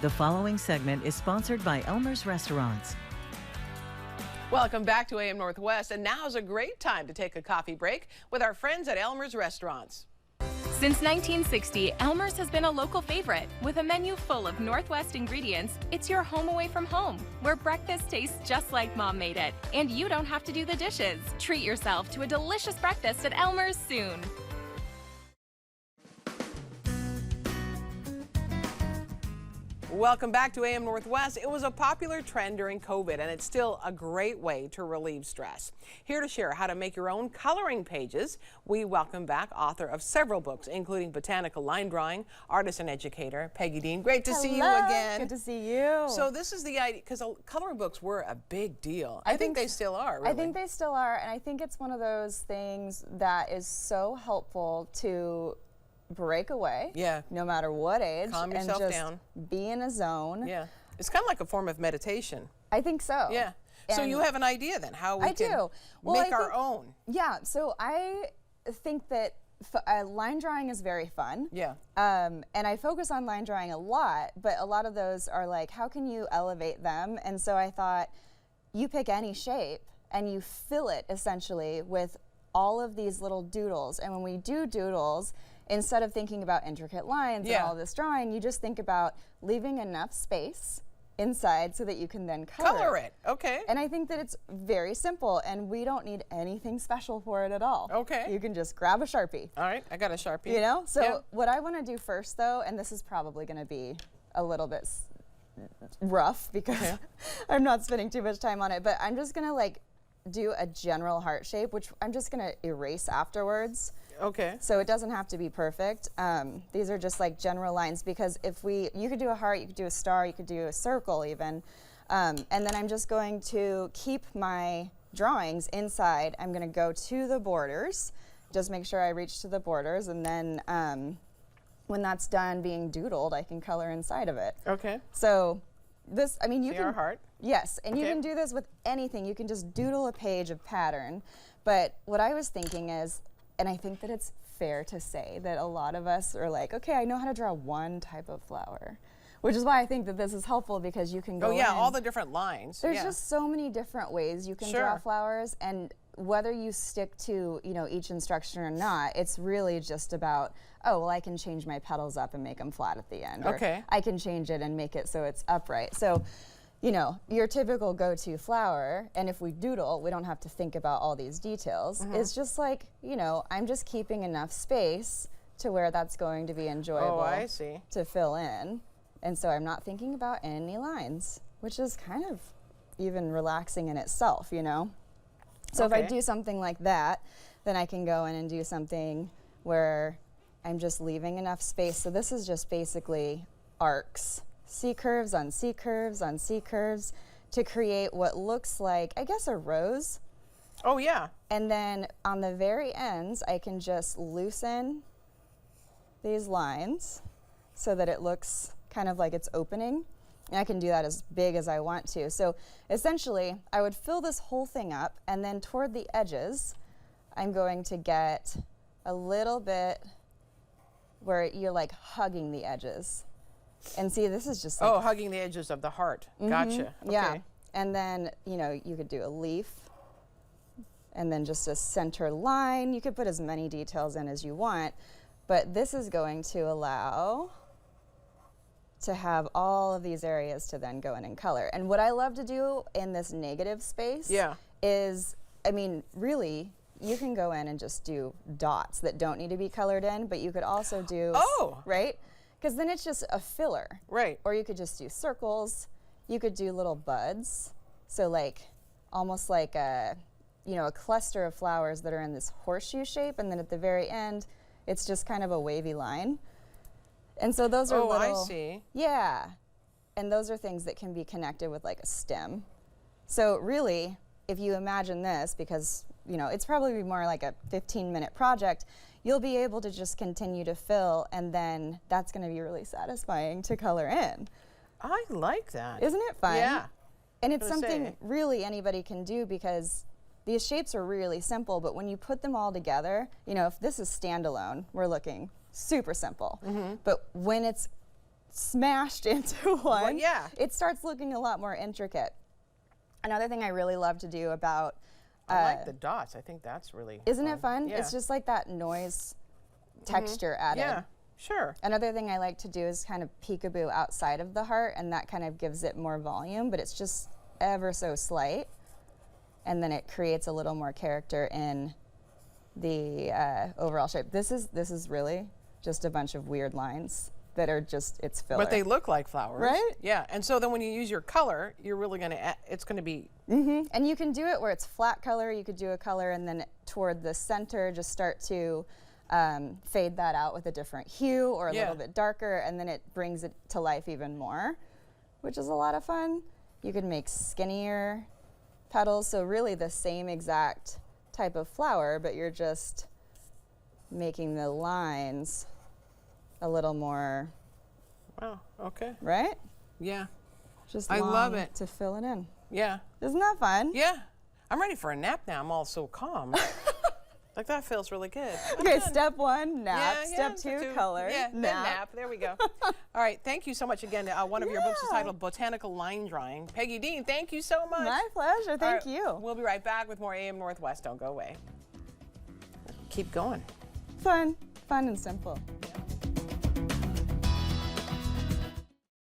The following segment is sponsored by Elmer's Restaurants. Welcome back to AM Northwest, and now's a great time to take a coffee break with our friends at Elmer's Restaurants. Since 1960, Elmer's has been a local favorite. With a menu full of Northwest ingredients, it's your home away from home, where breakfast tastes just like Mom made it, and you don't have to do the dishes. Treat yourself to a delicious breakfast at Elmer's soon. Welcome back to AM Northwest. It was a popular trend during COVID, and it's still a great way to relieve stress. Here to share how to make your own coloring pages, we welcome back author of several books, including Botanical Line Drawing, artist and educator, Peggy Dean. Great to see you again. Good to see you. So this is the idea, because coloring books were a big deal. I think they still are, really. I think they still are, and I think it's one of those things that is so helpful to break away, no matter what age, calm yourself and just down, be in a zone. Yeah, it's kind of like a form of meditation. I think so. Yeah. So you have an idea then how we can Well, make our own. Yeah. So I think that line drawing is very fun. Yeah. And I focus on line drawing a lot, but a lot of those are like, how can you elevate them? And so I thought, you pick any shape and you fill it essentially with all of these little doodles. And when we do doodles, instead of thinking about intricate lines and all of this drawing, you just think about leaving enough space inside so that you can then color it. Okay. And I think that it's very simple, and we don't need anything special for it at all. Okay. You can just grab a Sharpie. All right, I got a Sharpie. You know? So what I want to do first, though, and this is probably going to be a little bit rough because I'm not spending too much time on it, but I'm just going to like do a general heart shape, which I'm just going to erase afterwards. Okay. So it doesn't have to be perfect. These are just like general lines, because you could do a heart, you could do a star, you could do a circle even. And then I'm just going to keep my drawings inside. I'm going to go to the borders, just make sure I reach to the borders, and then when that's done being doodled, I can color inside of it. Okay. So this, I mean, you can. Our heart. Yes, and you can do this with anything. You can just doodle a page of pattern. But what I was thinking is, and I think that it's fair to say that a lot of us are like, okay, I know how to draw one type of flower, which is why I think that this is helpful, because you can go in. All the different lines. There's just so many different ways you can draw flowers, and whether you stick to, you know, each instruction or not, it's really just about, oh, well, I can change my petals up and make them flat at the end. Or I can change it and make it so it's upright. So, you know, your typical go-to flower, and if we doodle, we don't have to think about all these details. It's just like, you know, I'm just keeping enough space to where that's going to be enjoyable to fill in. And so I'm not thinking about any lines, which is kind of even relaxing in itself, you know? So if I do something like that, then I can go in and do something where I'm just leaving enough space. So this is just basically arcs. C curves on C curves on C curves to create what looks like, I guess, a rose. Oh, yeah. And then on the very ends, I can just loosen these lines so that it looks kind of like it's opening. And I can do that as big as I want to. So essentially, I would fill this whole thing up, and then toward the edges, I'm going to get a little bit where you're like hugging the edges. And see, this is just like hugging the edges of the heart. Gotcha. Okay. Yeah. And then, you know, you could do a leaf and then just a center line. You could put as many details in as you want, but this is going to allow to have all of these areas to then go in and color. And what I love to do in this negative space is, I mean, really, you can go in and just do dots that don't need to be colored in, but you could also do, right? Because then it's just a filler. Right. Or you could just do circles. You could do little buds. So like, almost like a, you know, a cluster of flowers that are in this horseshoe shape, and then at the very end, it's just kind of a wavy line. And so those are little. I see. Yeah. And those are things that can be connected with like a stem. So really, if you imagine this, because, you know, it's probably more like a 15-minute project, you'll be able to just continue to fill, and then that's going to be really satisfying to color in. I like that. Isn't it fun? Yeah. And it's something really anybody can do, because these shapes are really simple, but when you put them all together, you know, if this is standalone, we're looking super simple. But when it's smashed into one, well, yeah, it starts looking a lot more intricate. Another thing I really love to do about I like the dots. I think that's really isn't it fun? Yeah. It's just like that noise texture added. Yeah, sure. Another thing I like to do is kind of peekaboo outside of the heart, and that kind of gives it more volume, but it's just ever so slight. And then it creates a little more character in the overall shape. This is really just a bunch of weird lines that are just, it's filler. But they look like flowers. Right? Yeah, and so then when you use your color, you're really gonna, it's gonna be. And you can do it where it's flat color, you could do a color and then toward the center just start to fade that out with a different hue or a little bit darker, and then it brings it to life even more, which is a lot of fun. You could make skinnier petals, so really the same exact type of flower, but you're just making the lines a little more. Oh, okay. Right? Yeah. Just I love long it. to fill it in. Yeah. Isn't that fun? Yeah. I'm ready for a nap now. I'm all so calm. Like that feels really good. Okay, step one, nap. Yeah, step two, color. Yeah, nap. then nap. There we go. All right, thank you so much again. One of your books is titled Botanical Line Drawing. Peggy Dean, thank you so much. My pleasure. Thank you. We'll be right back with more AM Northwest. Don't go away. Keep going. Fun and simple. Yeah.